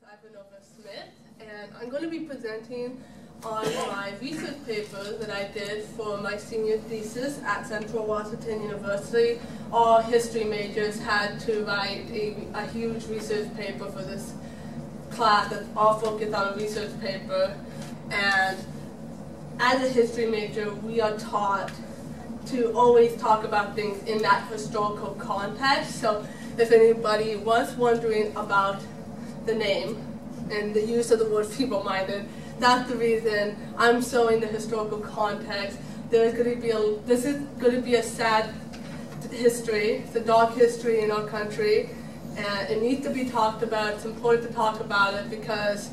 Ivanova Smith, and I'm going to be presenting on my research paper that I did for my senior thesis at Central Washington University. All history majors had to write a huge research paper for this class that's all focused on a research paper. And as a history major, we are taught to always talk about things in that historical context. So if anybody was wondering about the name and the use of the word feeble-minded, that's the reason I'm showing the historical context. This is going to be a sad history. It's a dark history in our country, and it needs to be talked about. It's important to talk about it because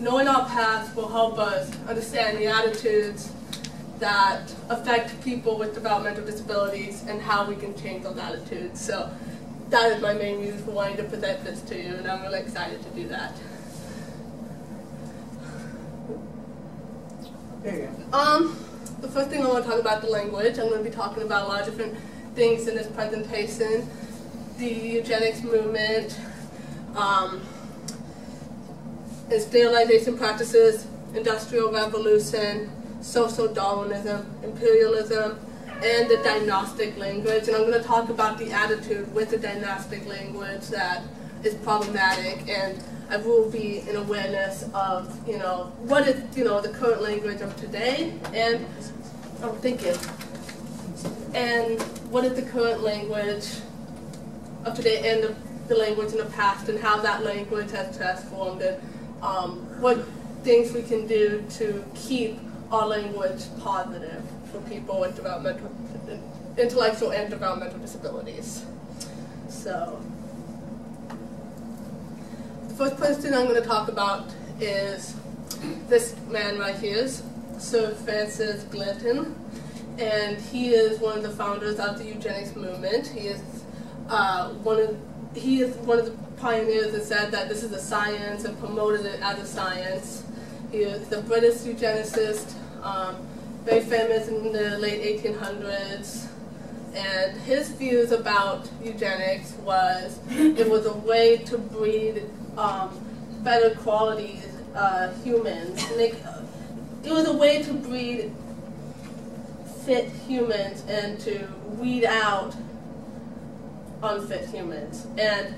knowing our past will help us understand the attitudes that affect people with developmental disabilities and how we can change those attitudes. So that is my main reason for wanting to present this to you, and I'm really excited to do that. The first thing I want to talk about the language. I'm going to be talking about a lot of different things in this presentation. The Eugenics Movement, sterilization practices, Industrial Revolution, social Darwinism, imperialism, and the dynastic language. And I'm going to talk about the attitude with the dynastic language that is problematic, and I will be in awareness of, what is, the current language of today, and and what is the current language of today and the language in the past, and how that language has transformed, and what things we can do to keep our language positive for people with intellectual and developmental disabilities. So, the first person I'm going to talk about is this man right here, Sir Francis Galton, and he is one of the founders of the Eugenics Movement. He is one of the pioneers that said that this is a science and promoted it as a science. He is the British eugenicist, very famous in the late 1800s, and his views about eugenics was it was a way to breed better quality humans. It was a way to breed fit humans and to weed out unfit humans. And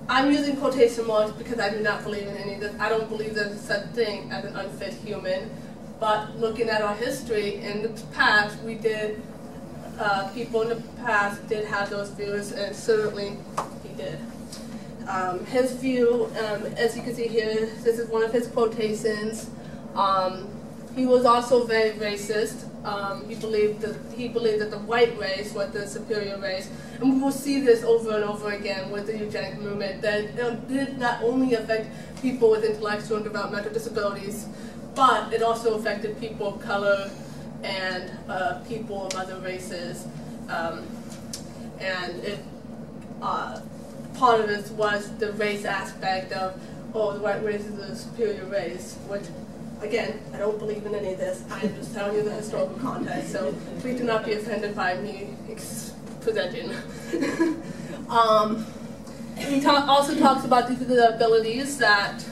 I'm using quotation marks because I do not believe in any of this. I don't believe there's such thing as an unfit human. But looking at our history in the past, people in the past did have those views, and certainly he did. His view, as you can see here, this is one of his quotations. He was also very racist. He believed that the white race was the superior race, and we will see this over and over again with the eugenic movement, that it did not only affect people with intellectual and developmental disabilities, but it also affected people of color and people of other races. Part of it was the race aspect of, the white race is a superior race, which, again, I don't believe in any of this. I'm just telling you the historical context, so please do not be offended by me presenting. He also talks about the disabilities that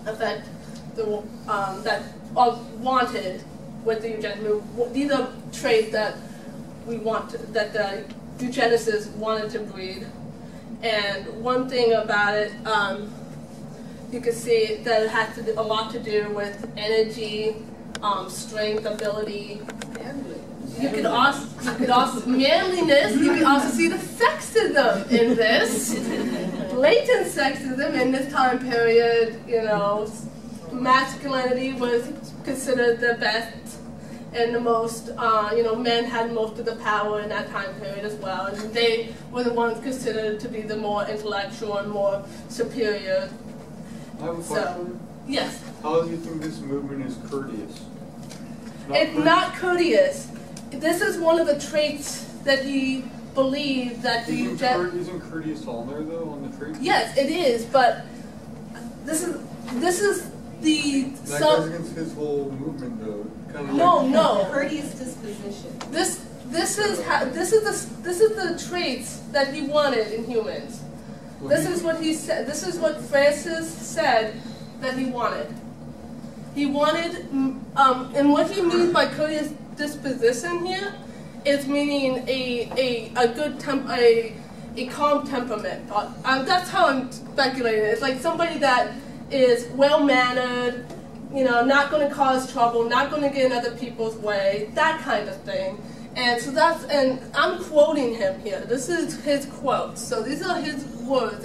affect that are wanted with the eugenics movement. These are traits that that the eugenicists wanted to breed. And one thing about it, you can see that it has a lot to do with energy, strength, ability. You could also manliness. You can also see the sexism in this, latent sexism in this time period. Masculinity was considered the best and the most, men had most of the power in that time period as well, and they were the ones considered to be the more intellectual and more superior. I have a question. Yes. How do you think this movement is courteous? It's not courteous. This is one of the traits that he believed that the Isn't courteous on there though, on the traits? Yes, it is, but this is the that goes against his whole movement though. No. Courteous disposition. This is the traits that he wanted in humans. This is what he said. This is what Francis said that he wanted. He wanted, and what he means by courteous disposition here is meaning a calm temperament. That's how I'm speculating. It's like somebody that is well-mannered, not going to cause trouble, not going to get in other people's way, that kind of thing. And so and I'm quoting him here. This is his quote. So these are his words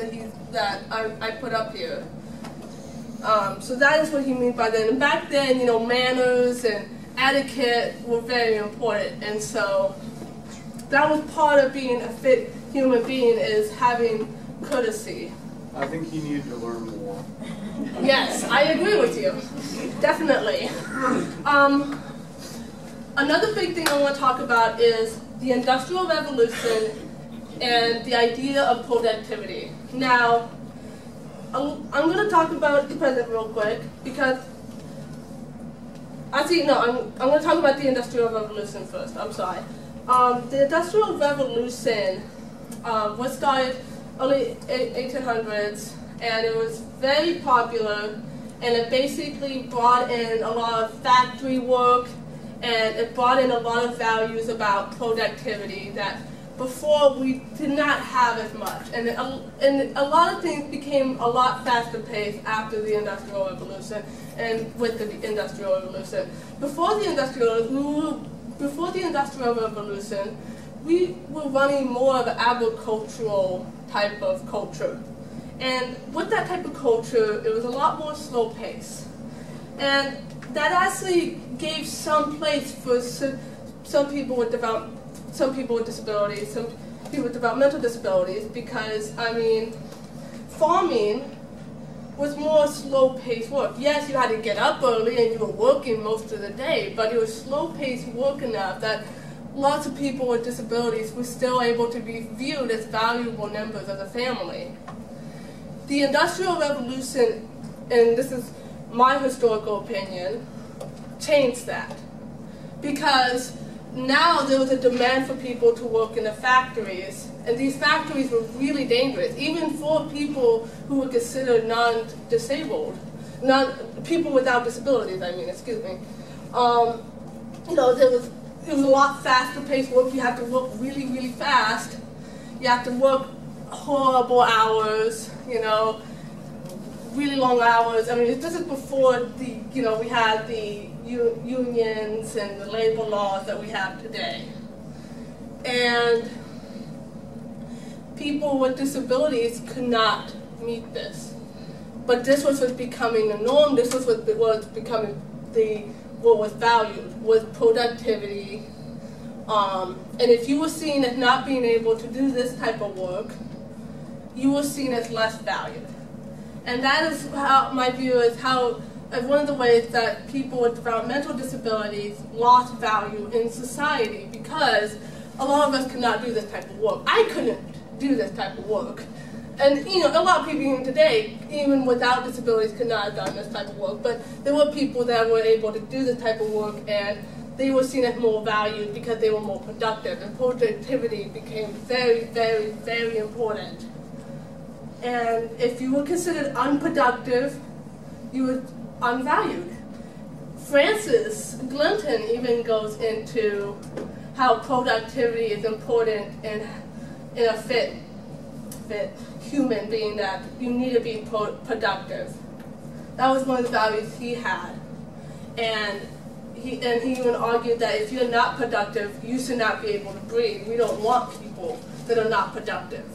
that I put up here. So that is what he means by that. And back then, manners and etiquette were very important. And so that was part of being a fit human being, is having courtesy. I think he needed to learn more. Yes, I agree with you. Definitely. Another big thing I want to talk about is the Industrial Revolution and the idea of productivity. Now, I'm going to talk about the present real quick because, I'm going to talk about the Industrial Revolution first. I'm sorry. The Industrial Revolution was started early 1800s, and it was very popular, and it basically brought in a lot of factory work, and it brought in a lot of values about productivity that before we did not have as much. And a lot of things became a lot faster paced after the Industrial Revolution and with the Industrial Revolution. Before the Industrial Revolution, we were running more of an agricultural type of culture. And with that type of culture, it was a lot more slow paced. And that actually gave some place for some people with disabilities, some people with developmental disabilities, because, farming was more slow-paced work. Yes, you had to get up early and you were working most of the day, but it was slow-paced work enough that lots of people with disabilities were still able to be viewed as valuable members of the family. The Industrial Revolution, and this is my historical opinion, changed that. Because now there was a demand for people to work in the factories, and these factories were really dangerous, even for people who were considered non-disabled, people without disabilities, excuse me. It was a lot faster paced work. You had to work really, really fast. You had to work horrible hours, really long hours. This is before we had the unions and the labor laws that we have today. And people with disabilities could not meet this. But this was becoming the norm. This was what was becoming what was valued, was productivity. And if you were seen as not being able to do this type of work, you were seen as less valued. And that is how my view is one of the ways that people with developmental disabilities lost value in society, because a lot of us could not do this type of work. I couldn't do this type of work. And a lot of people even today, even without disabilities, could not have done this type of work. But there were people that were able to do this type of work, and they were seen as more valued because they were more productive. And productivity became very, very, very important. And if you were considered unproductive, you were unvalued. Francis Glinton even goes into how productivity is important in a fit human being, that you need to be productive. That was one of the values he had. And he even argued that if you're not productive, you should not be able to breathe. We don't want people that are not productive.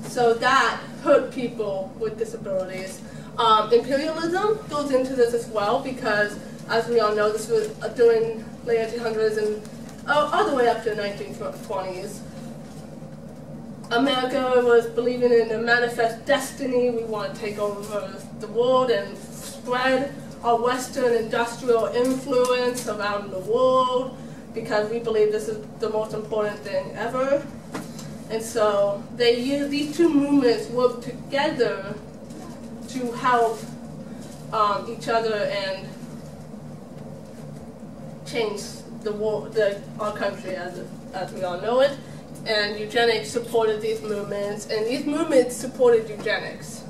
So that hurt people with disabilities. Imperialism goes into this as well, because, as we all know, this was during late 1800s and all the way up to the 1920s. America was believing in a manifest destiny. We want to take over the world and spread our Western industrial influence around the world, because we believe this is the most important thing ever. And so these two movements work together to help each other and change the world, our country as we all know it. and eugenics supported these movements, and these movements supported eugenics.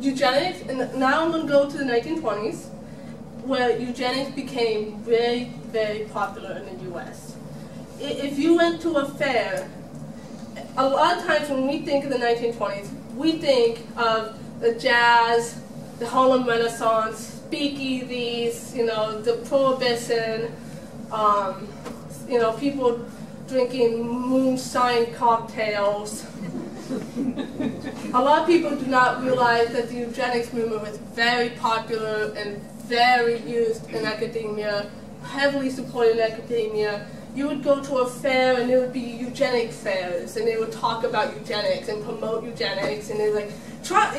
Eugenics, and now I'm going to go to the 1920s, where eugenics became very, very popular in the U.S. If you went to a fair, a lot of times when we think of the 1920s, we think of the jazz, the Harlem Renaissance, speakeasies, the Prohibition, people drinking moonshine cocktails. A lot of people do not realize that the eugenics movement was very popular and very used in academia, heavily supported in academia. You would go to a fair and there would be eugenic fairs, and they would talk about eugenics and promote eugenics, and they're like, try,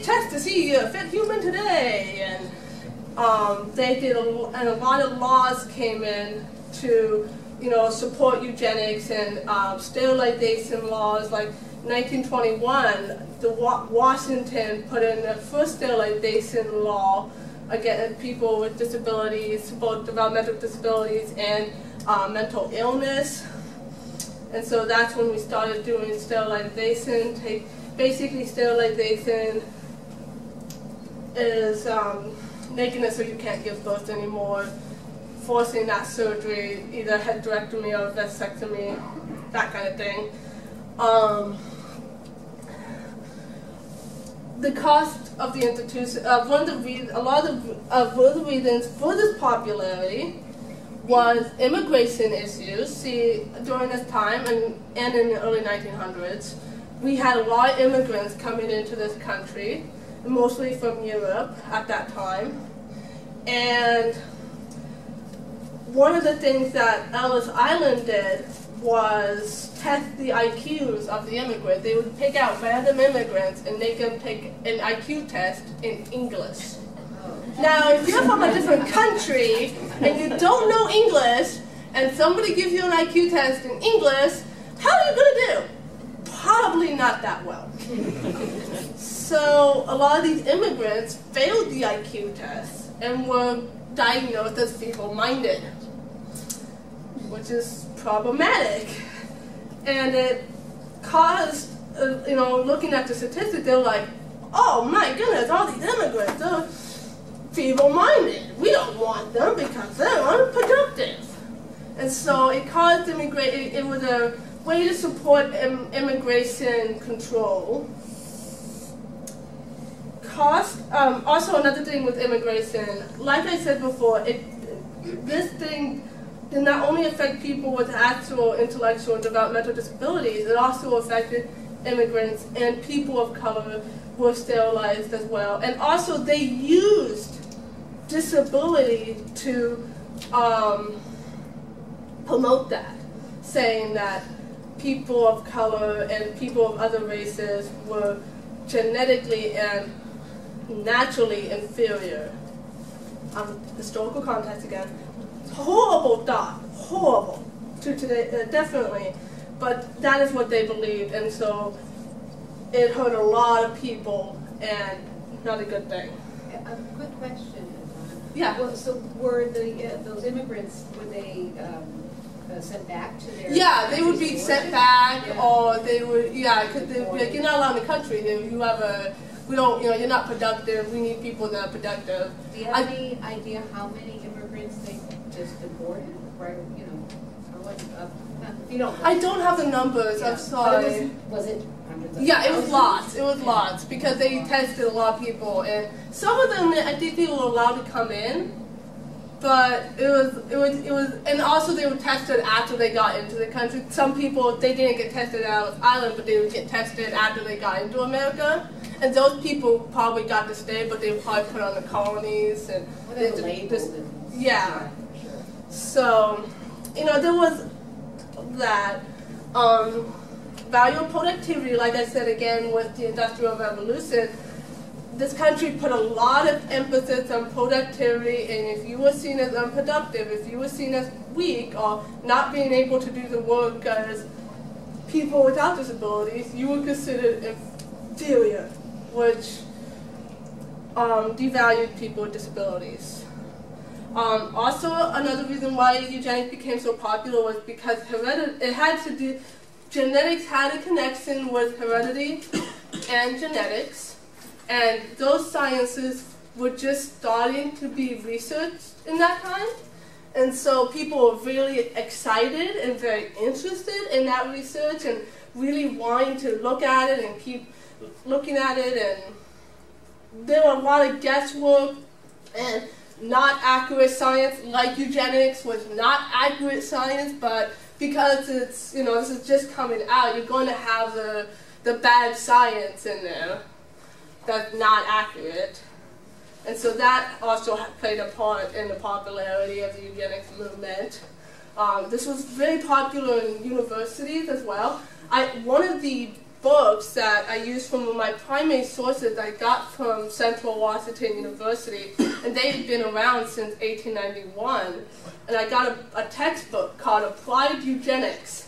test to see a fit human today. And they did, and a lot of laws came in to, support eugenics, and sterilization laws, like 1921, Washington put in the first sterilization law against people with disabilities, both developmental disabilities and mental illness. And so that's when we started doing sterilization. Basically, sterilization is making it so you can't give birth anymore, forcing that surgery, either hysterectomy or vasectomy, that kind of thing. The cost of the institution, a lot of the reasons for this popularity was immigration issues. See, during this time and in the early 1900s, we had a lot of immigrants coming into this country, mostly from Europe at that time. And one of the things that Ellis Island did was test the IQs of the immigrants. They would pick out random immigrants and make them take an IQ test in English. Now, if you're from a different country and you don't know English, and somebody gives you an IQ test in English, how are you going to do? Probably not that well. So a lot of these immigrants failed the IQ test and were diagnosed as feeble-minded, which is problematic. And it caused, looking at the statistics, they're like, oh my goodness, all these immigrants are feeble-minded. We don't want them because they're unproductive. And so it caused it was a way to support immigration control. Also another thing with immigration, like I said before, this thing did not only affect people with actual intellectual and developmental disabilities, it also affected immigrants, and people of color were sterilized as well. And also they used disability to promote that, saying that people of color and people of other races were genetically and naturally inferior. Historical context again. Horrible thought, horrible to today, definitely, but that is what they believed, and so it hurt a lot of people, and not a good thing. A quick question. Yeah. Well, so were those immigrants, were they sent back to their? Yeah, they would be sent back, yeah. or they would, because they'd be like, you're not allowed in the country. We don't, you're not productive. We need people that are productive. Do you have any idea how many immigrants they just deported? Right, or what? If you don't. I don't have the numbers. Yeah. I'm sorry. Was it hundreds of Yeah, it was thousands? lots. It was lots because they tested a lot of people, and some of them I think they were allowed to come in, but it was, and also they were tested after they got into the country. Some people they didn't get tested out of Ireland, but they would get tested after they got into America, and those people probably got to stay, but they were probably put on the colonies and yeah. Sure. So, there was that. Value of productivity, like I said again with the Industrial Revolution, this country put a lot of emphasis on productivity, and if you were seen as unproductive, if you were seen as weak or not being able to do the work as people without disabilities, you were considered inferior, which devalued people with disabilities. Also, another reason why eugenics became so popular was because genetics had a connection with heredity and genetics, and those sciences were just starting to be researched in that time. And so people were really excited and very interested in that research and really wanting to look at it and keep looking at it. And there were a lot of guesswork and not accurate science, like eugenics was not accurate science, but because it's, this is just coming out, you're going to have the bad science in there that's not accurate. And so that also played a part in the popularity of the eugenics movement. This was very popular in universities as well. One of the books that I used from my primary sources I got from Central Washington University, and they've been around since 1891. And I got a textbook called Applied Eugenics.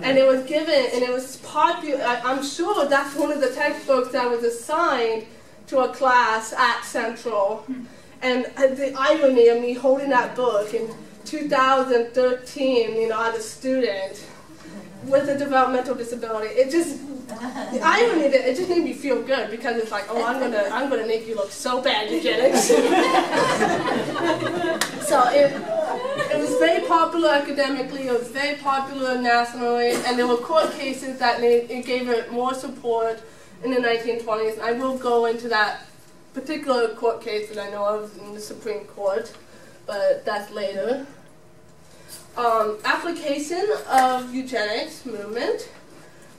And it was given, and it was popular. I'm sure that's one of the textbooks that was assigned to a class at Central. And the irony of me holding that book in 2013, as a student with a developmental disability, the irony of it just made me feel good, because it's like, oh, I'm gonna make you look so bad, eugenics. So it was very popular academically, it was very popular nationally, and there were court cases that it gave it more support in the 1920s. I will go into that particular court case that I know of in the Supreme Court, but that's later. Application of eugenics movement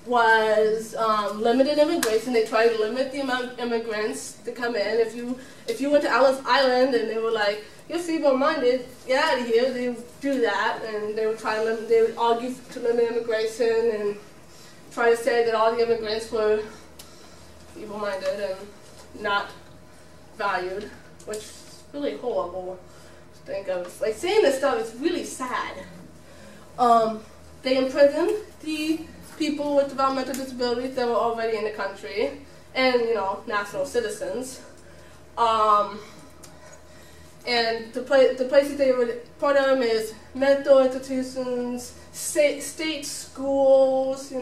was limited immigration. They tried to limit the amount of immigrants to come in. If you went to Ellis Island and they were like, you're feeble-minded, get out of here, they would do that, and they would argue to limit immigration and try to say that all the immigrants were feeble-minded and not valued, which is really horrible to think of. Like, saying this stuff is really sad. They imprisoned the people with developmental disabilities that were already in the country, and national citizens. And the places they would put them is mental institutions, state schools.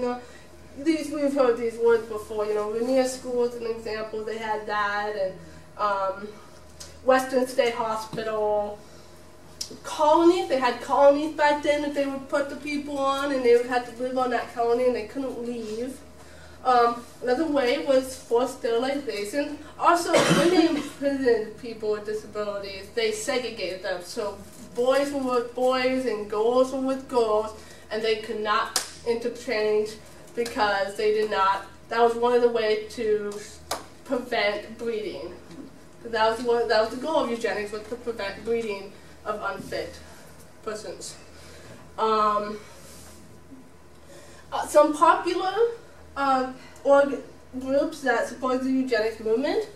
We've heard these words before. Rainier School is an example. They had that, and Western State Hospital. Colonies. They had colonies back then that they would put the people on, and they would have to live on that colony, and they couldn't leave. Another way was forced sterilization. Also, when they imprisoned people with disabilities, they segregated them. So boys were with boys and girls were with girls, and they could not interchange because they did not. That was one of the ways to prevent breeding. That was the goal of eugenics, was to prevent breeding of unfit persons. Some popular groups that support the eugenics movement,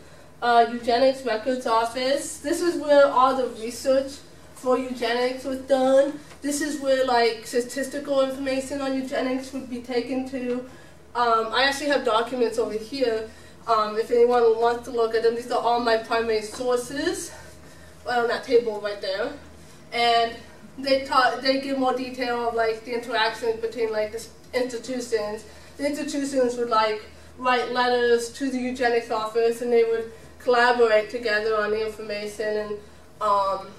Eugenics Records Office. This is where all the research for eugenics was done. This is where statistical information on eugenics would be taken to. I actually have documents over here. If anyone wants to look at them, these are all my primary sources on that table right there. And they give more detail of the interactions between the institutions. The institutions would write letters to the eugenics office, and they would collaborate together on the information and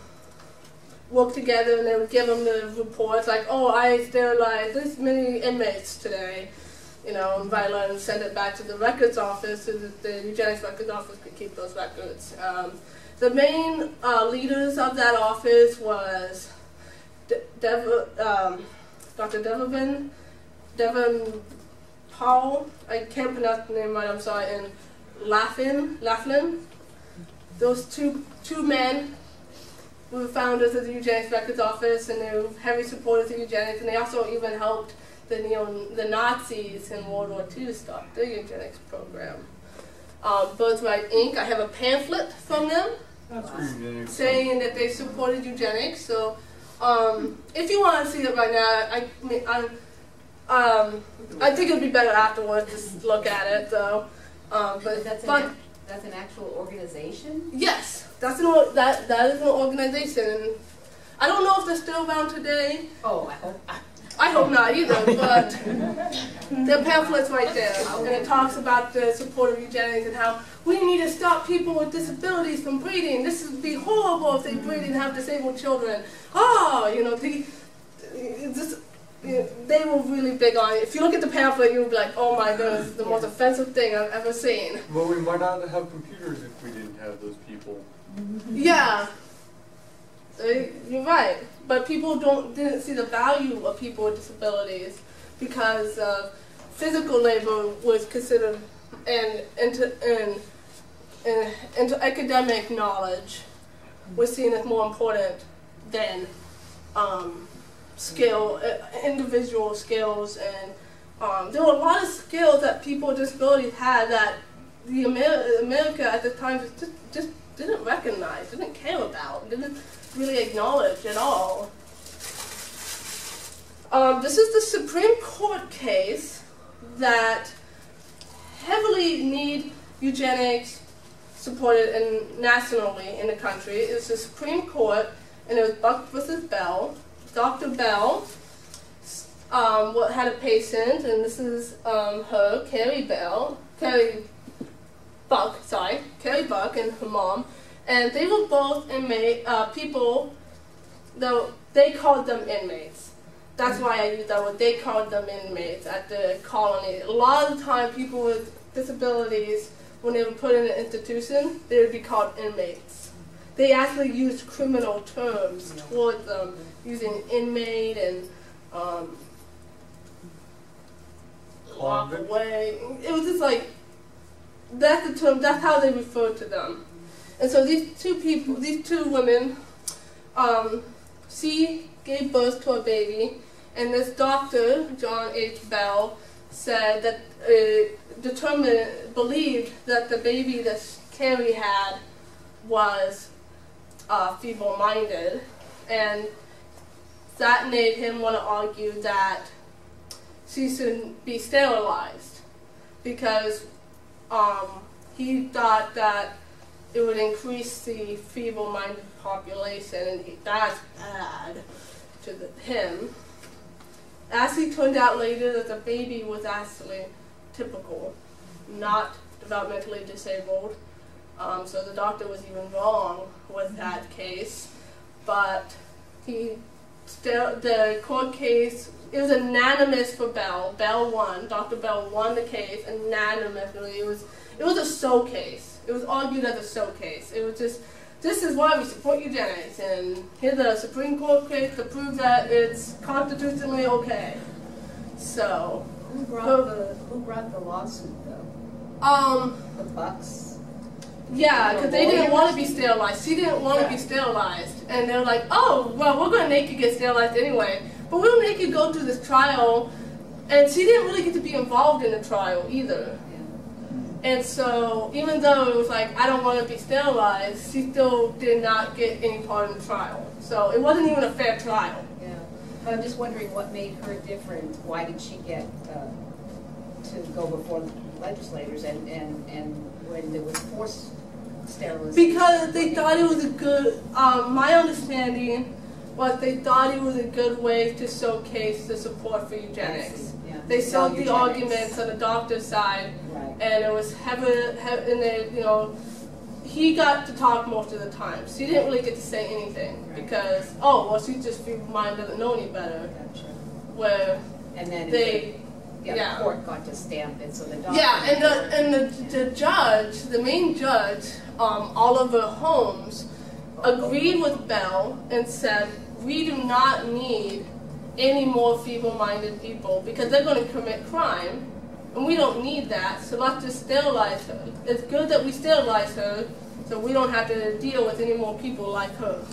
work together, and they would give them the reports oh, I sterilized this many inmates today, and write a letter and send it back to the records office so that the eugenics records office could keep those records. The main leaders of that office was Dr. Devon Powell, I can't pronounce the name right, I'm sorry, and Laughlin. Those two men were founders of the Eugenics Records Office, and they were heavy supporters of eugenics, and they also even helped the Nazis in World War II start their eugenics program. Birthright Inc., I have a pamphlet from them saying that they supported eugenics. So if you want to see it right now, I think it would be better afterwards to look at it, though. That's That's an actual organization? Yes, that is an organization. And I don't know if they're still around today. Oh, I hope. I hope not either, but the pamphlet's right there, and it talks about the support of eugenics and how we need to stop people with disabilities from breeding. This would be horrible if they breed and have disabled children. Oh, you know, they were really big on it. If you look at the pamphlet, you'll be like, oh my goodness, it's the most offensive thing I've ever seen. Well, we might not have computers if we didn't have those people. Yeah, you're right. But people didn't see the value of people with disabilities because physical labor was considered, and into academic knowledge was seen as more important than individual skills, and there were a lot of skills that people with disabilities had that America at the time just didn't recognize, didn't care about, didn't really acknowledge at all. This is the Supreme Court case that heavily need eugenics supported nationally in the country. It's the Supreme Court, and it was Buck versus Bell. Dr. Bell had a patient, and this is her, Carrie Buck, and her mom, and they were both people, though they called them inmates. That's why I use that word. They called them inmates at the colony. A lot of the time, people with disabilities, when they were put in an institution, they would be called inmates. They actually used criminal terms toward them, using inmate and lock away. It was just like, that's the term, that's how they referred to them. And so these two women, she gave birth to a baby, and this doctor, John H. Bell, said that, believed that the baby that Carrie had was feeble-minded, and that made him want to argue that she shouldn't be sterilized because he thought that it would increase the feeble-minded population, and that's bad to him. As it turned out later that the baby was actually typical, not developmentally disabled. So the doctor was even wrong with that case, but the court case, it was unanimous for Bell. Bell won. Dr. Bell won the case unanimously. It was a so case. It was argued as a so case. It was just, this is why we support eugenics, and here's the Supreme Court case to prove that it's constitutionally okay. So, who brought the lawsuit though? The Bucks. Yeah, because they didn't want to be sterilized. She didn't want to be sterilized, and they're like, oh, well, we're going to make you get sterilized anyway, but we'll make you go through this trial, and she didn't really get to be involved in the trial either. And so, even though it was like, I don't want to be sterilized, she still did not get any part in the trial. So it wasn't even a fair trial. Yeah. But I'm just wondering what made her different. Why did she get to go before legislators and when there was forced sterilization? Because they thought it was a good, my understanding was they thought it was a good way to showcase the support for eugenics. Yeah. They saw the arguments on the doctor's side, right, and it was he got to talk most of the time. She didn't really get to say anything, right, because, oh, well, she just feeble-minded, doesn't know any better. Gotcha. Where and then the court got to stamp it, so the doctor. Yeah, and the judge, the main judge, Oliver Holmes, agreed with Bell and said, we do not need any more feeble-minded people because they're going to commit crime, and we don't need that, so let's just sterilize her. It's good that we sterilize her so we don't have to deal with any more people like her.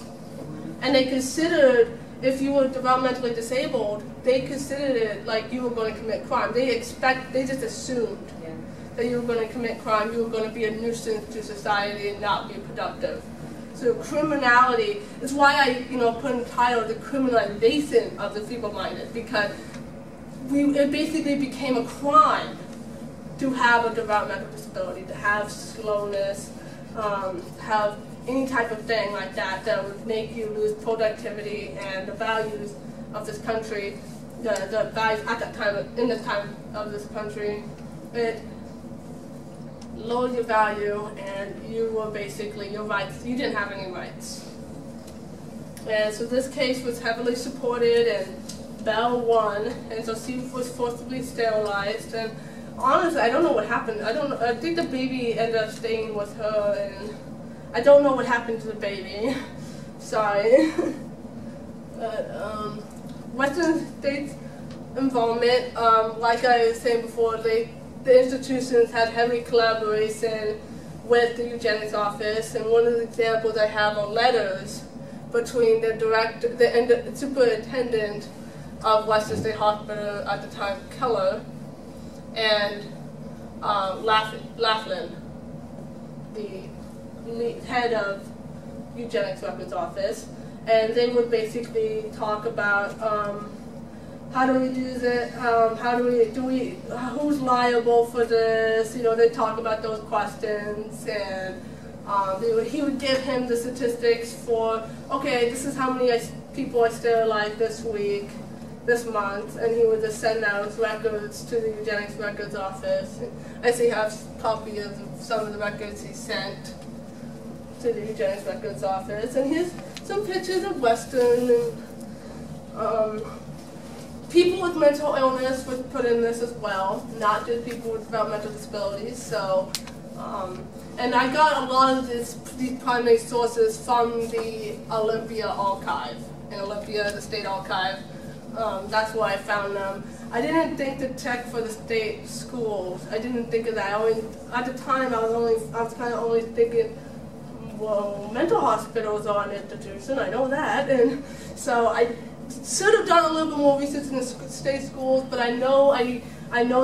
And they considered, if you were developmentally disabled, they considered it like you were going to commit crime. They just assumed that you were going to commit crime, you were going to be a nuisance to society and not be productive. So criminality is why I, put in the title the criminalization of the feeble-minded, because it basically became a crime to have a developmental disability, to have slowness, have any type of thing like that that would make you lose productivity and the values of this country, the values at that time, in this time of this country, it lowered your value and you were basically, your rights, you didn't have any rights. And so this case was heavily supported and Belle won, and so she was forcibly sterilized. And honestly, I don't know what happened. I think the baby ended up staying with her, and I don't know what happened to the baby. Sorry. But Western states' involvement, like I was saying before, the institutions had heavy collaboration with the eugenics office, and one of the examples I have are letters between the director, the superintendent of Western State Hospital at the time, Keller, and Laughlin, the head of Eugenics Records Office, and they would basically talk about how do we do this, who's liable for this, they talk about those questions, and he would give him the statistics for, okay, this is how many people I sterilized this week, this month, and he would just send out records to the Eugenics Records Office. I actually have copies of some of the records he sent to the Eugenics Records Office. And here's some pictures of Western, and people with mental illness was put in this as well, not just people with developmental disabilities. So, and I got a lot of these primary sources from the Olympia archive, in Olympia, the state archive. That's where I found them. I didn't think to check for the state schools. I didn't think of that. At the time, I was kind of only thinking, well, mental hospitals are an institution. I know that, and so I should have done a little bit more research in the state schools. But I know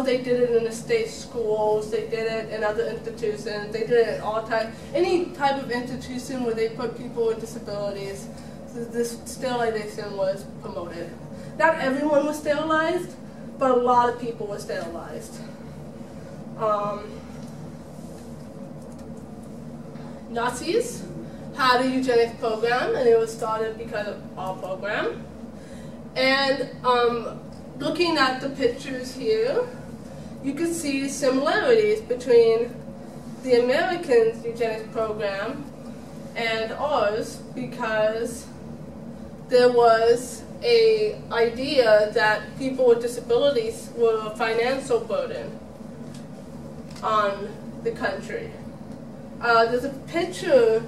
they did it in the state schools. They did it in other institutions. They did it in all types. Any type of institution where they put people with disabilities, this sterilization was promoted. Not everyone was sterilized, but a lot of people were sterilized. Nazis had a eugenics program, and it was started because of our program. And looking at the pictures here, you can see similarities between the Americans' eugenics program and ours, because there was an idea that people with disabilities were a financial burden on the country. There's a picture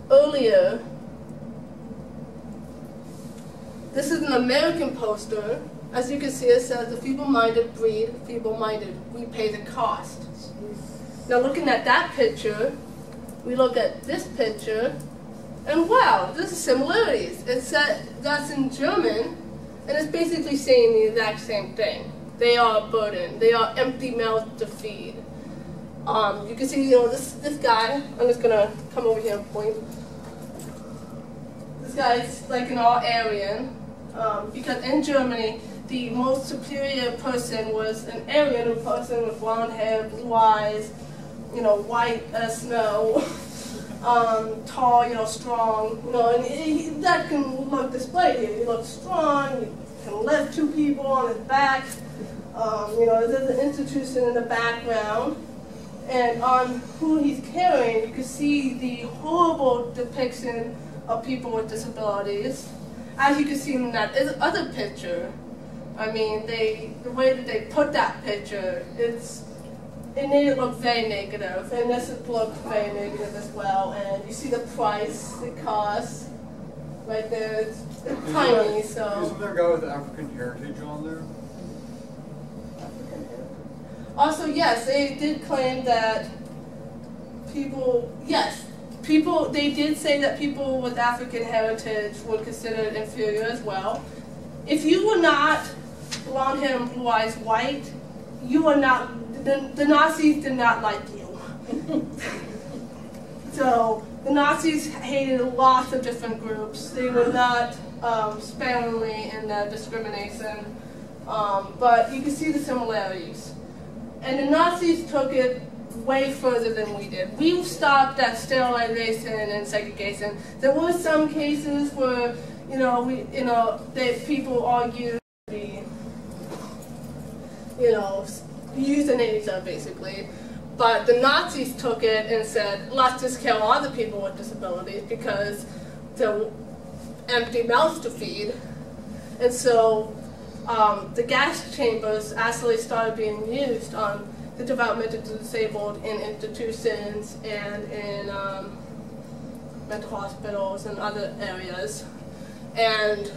earlier. This is an American poster. As you can see, it says, the feeble-minded breed feeble-minded. We pay the cost. Now looking at that picture, we look at this picture, and wow, there's similarities. It said that's in German, and it's basically saying the exact same thing. They are a burden. They are empty mouths to feed. You can see, this guy. I'm just gonna come over here and point. This guy's like an all-Aryan, because in Germany, the most superior person was an Aryan person with blonde hair, blue eyes, white as snow. Tall, strong, and that can look displayed here. He looks strong, he can lift two people on his back, there's an institution in the background, and on who he's carrying, you can see the horrible depiction of people with disabilities. As you can see in that other picture, I mean, the way that they put that picture, it made it look very negative, and this looked very negative as well. And you see the price, the cost, right there. It's tiny, so. Isn't there a guy with African heritage on there? African heritage. Also, yes, they did claim that they did say that people with African heritage were considered inferior as well. If you were not blonde hair and blue eyes white, you are not. The Nazis did not like you. So the Nazis hated lots of different groups. They were not sparingly in their discrimination, but you can see the similarities. And the Nazis took it way further than we did. We stopped at sterilization and segregation. There were some cases where, people argued the, euthanasia basically. But the Nazis took it and said, let's just kill all the people with disabilities because they're empty mouths to feed. And so the gas chambers actually started being used on the developmentally disabled in institutions and in mental hospitals and other areas, and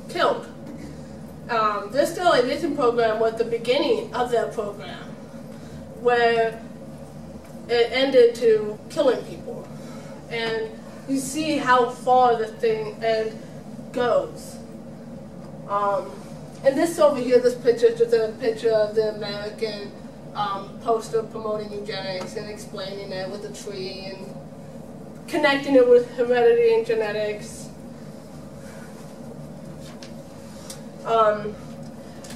killed. This sterilization program was the beginning of that program, where it ended to killing people. And you see how far the thing goes. And this over here, this picture is just a picture of the American poster promoting eugenics and explaining it with a tree and connecting it with heredity and genetics.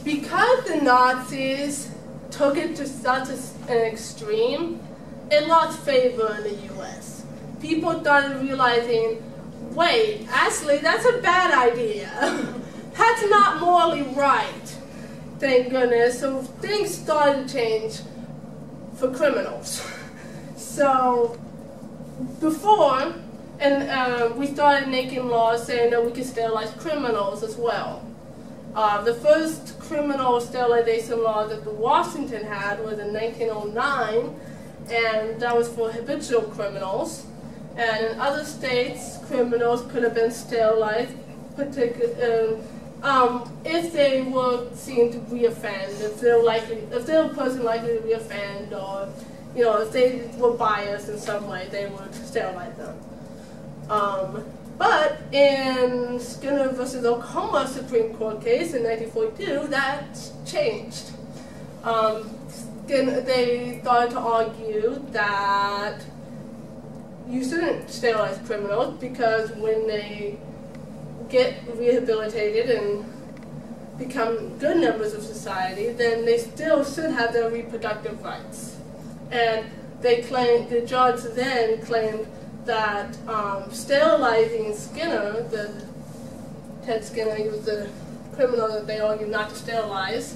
Because the Nazis took it to such an extreme, it lost favor in the US. People started realizing, wait, actually that's a bad idea. That's not morally right, thank goodness. So things started to change for criminals. So before, we started making laws saying that we could sterilize criminals as well. The first criminal sterilization law that Washington had was in 1909, and that was for habitual criminals. And in other states, criminals could have been sterilized, if they were seen to reoffend, if they were a person likely to reoffend, or if they were biased in some way, they would sterilize them. But in Skinner versus Oklahoma Supreme Court case in 1942, that changed. They started to argue that you shouldn't sterilize criminals because when they get rehabilitated and become good members of society, then they still should have their reproductive rights. And the judge then claimed that sterilizing Skinner, Ted Skinner, he was the criminal that they argued not to sterilize,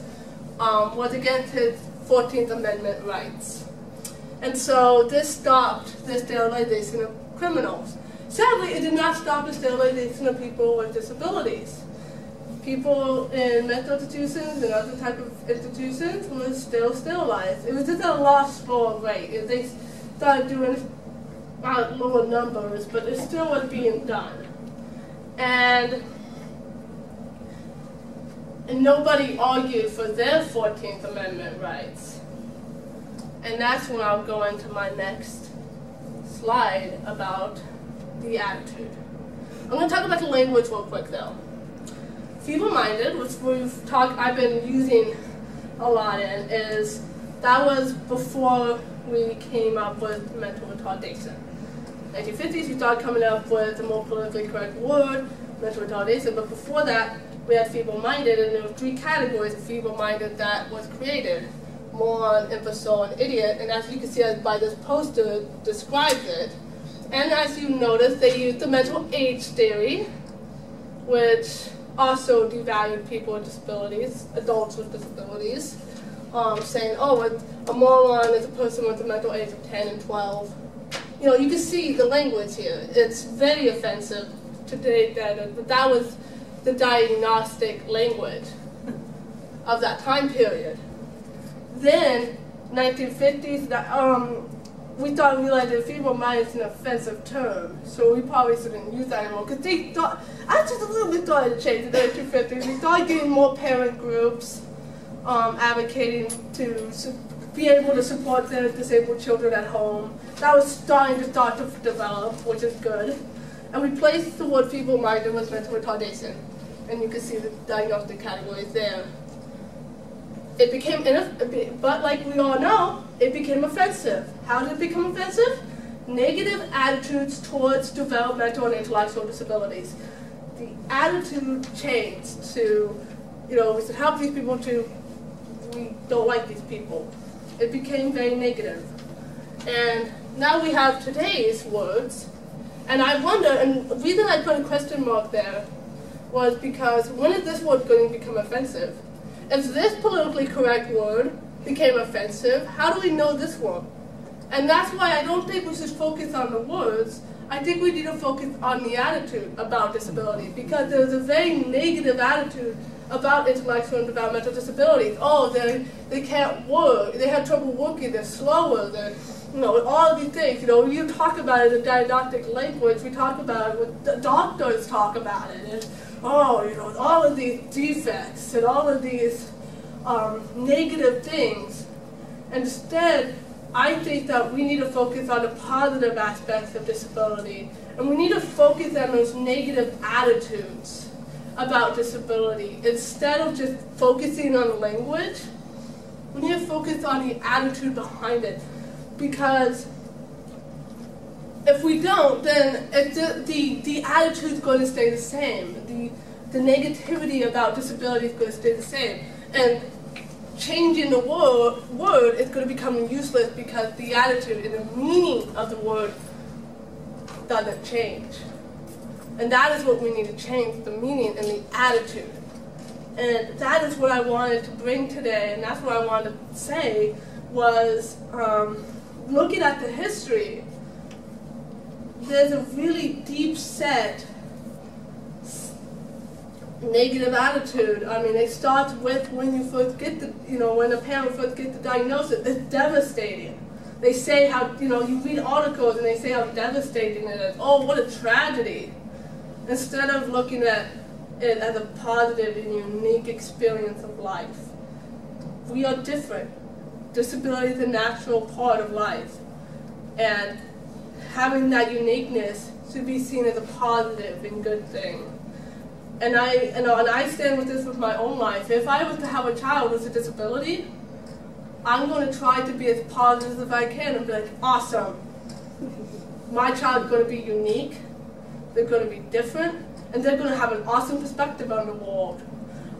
was against his 14th Amendment rights. And so this stopped the sterilization of criminals. Sadly, it did not stop the sterilization of people with disabilities. People in mental institutions and other type of institutions were still sterilized. It was just a lot slower rate. They started doing lower numbers, but it still was being done. And nobody argued for their 14th Amendment rights. And that's when I'll go into my next slide about the attitude. I'm going to talk about the language real quick though. Feeble-minded, which I've been using a lot in, that was before we came up with mental retardation. 1950s, we started coming up with a more politically correct word, mental retardation, but before that, we had feeble-minded, and there were 3 categories of feeble-minded that was created: moron, imbecile, and idiot. And as you can see by this poster, describes it. And as you notice, they used the mental age theory, which also devalued people with disabilities, adults with disabilities, saying, oh, a moron is a person with a mental age of 10 and 12. You can see the language here. It's very offensive to date that was the diagnostic language of that time period. Then, 1950s, we realized that feeble-minded is an offensive term, so we probably shouldn't use that anymore. Because they thought, just a little bit started to change in the 1950s. We started getting more parent groups advocating to be able to support their disabled children at home. That was starting to develop, which is good. And we placed the word feeble-minded with mental retardation. And you can see the diagnostic categories there. It became, but like we all know, it became offensive. How did it become offensive? Negative attitudes towards developmental and intellectual disabilities. The attitude changed to, we should help these people to, we don't like these people. It became very negative. And now we have today's words, and I wonder, and the reason I put a question mark there was because when is this word going to become offensive? If this politically correct word became offensive, how do we know this one? And that's why I don't think we should focus on the words. I think we need to focus on the attitude about disability, because there's a very negative attitude about intellectual and developmental disabilities. Oh, they can't work, they have trouble working, they're slower, they're, all of these things. You talk about it in didactic language, we talk about it, the doctors talk about it, and all of these defects and all of these negative things. Instead, I think that we need to focus on the positive aspects of disability, and we need to focus on those negative attitudes about disability. Instead of just focusing on the language, we need to focus on the attitude behind it. Because if we don't, then the attitude's going to stay the same. The negativity about disability is going to stay the same. And changing the word is going to become useless because the attitude and the meaning of the word doesn't change. And that is what we need to change, the meaning and the attitude. And that is what I wanted to bring today, and that's what I wanted to say was, looking at the history, there's a really deep set negative attitude. I mean, it starts with when you first get the, when a parent first gets the diagnosis, it's devastating. They say how, you read articles and they say how devastating it is. Oh, what a tragedy. Instead of looking at it as a positive and unique experience of life. We are different. Disability is a natural part of life. And having that uniqueness should be seen as a positive and good thing. And I stand with this with my own life. If I was to have a child with a disability, I'm going to try to be as positive as I can and be like, awesome. My child's going to be unique. They're going to be different, and they're going to have an awesome perspective on the world.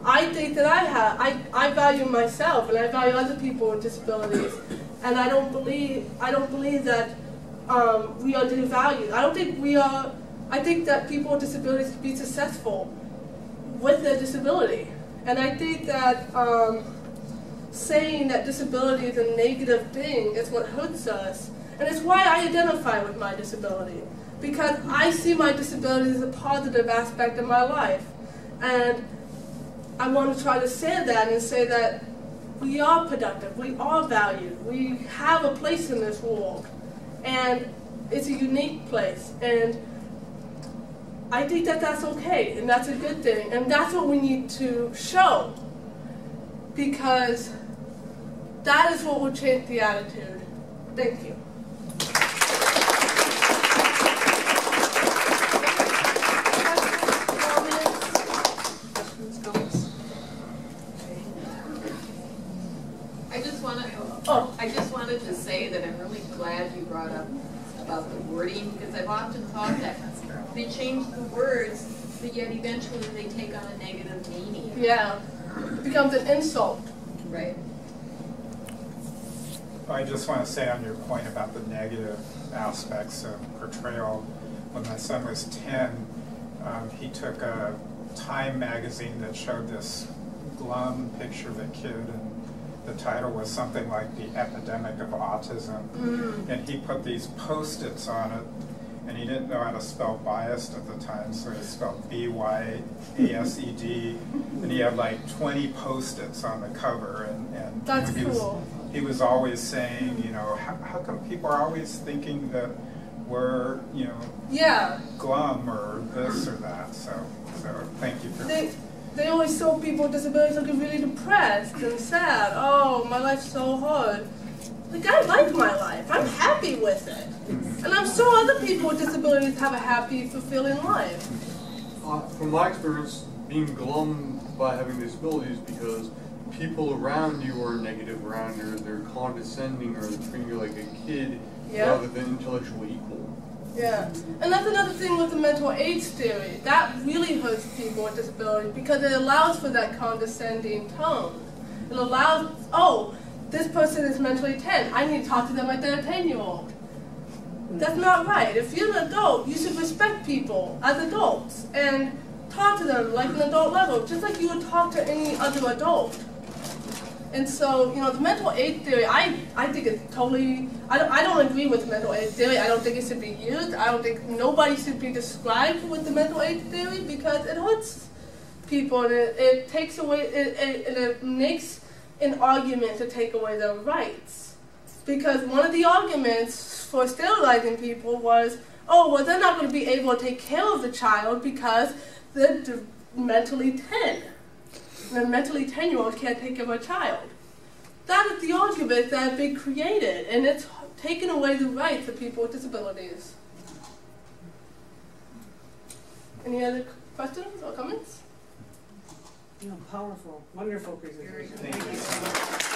I think that I value myself, and I value other people with disabilities, and I don't believe that we are devalued. I think that people with disabilities can be successful with their disability, and I think that saying that disability is a negative thing is what hurts us, and it's why I identify with my disability. Because I see my disability as a positive aspect of my life. And I want to try to say that and say that we are productive, we are valued, we have a place in this world. And it's a unique place. And I think that that's okay, and that's a good thing. And that's what we need to show. Because that is what will change the attitude. Thank you. I just wanted to say that I'm really glad you brought up about the wording, because I've often thought that they change the words, but yet eventually they take on a negative meaning. Yeah, it becomes an insult. Right. I just want to say on your point about the negative aspects of portrayal, when my son was 10, he took a Time magazine that showed this glum picture of a kid, and the title was something like The Epidemic of Autism. And he put these Post-its on it, and he didn't know how to spell biased at the time, so he spelled B-Y-A-S-E-D, and he had like 20 Post-its on the cover. And that's cool. He was always saying, how come people are always thinking that we're, glum or this or that? So thank you for that. They always show people with disabilities looking really depressed and sad. Oh, my life's so hard. Like, I like my life. I'm happy with it. And I'm sure other people with disabilities have a happy, fulfilling life. From my experience, being glum by having disabilities because people around you are negative around you, they're condescending, or they're treating you like a kid rather than intellectually equal. Yeah, and that's another thing with the mental AIDS theory. That really hurts people with disabilities because it allows for that condescending tone. It allows, this person is mentally 10. I need to talk to them like they're a 10-year-old. That's not right. If you're an adult, you should respect people as adults and talk to them like an adult level, just like you would talk to any other adult. And so, you know, the mental age theory, I think it's totally, I don't agree with mental age theory. I don't think it should be used. I don't think nobody should be described with the mental age theory because it hurts people and it takes away, it makes an argument to take away their rights. Because one of the arguments for sterilizing people was, oh, well, they're not going to be able to take care of the child because they're mentally 10. The mentally 10-year-old can't take care of a child. That is the argument that has been created, and it's taken away the rights of people with disabilities. Any other questions or comments? No, powerful, wonderful presentation. Thank you so much.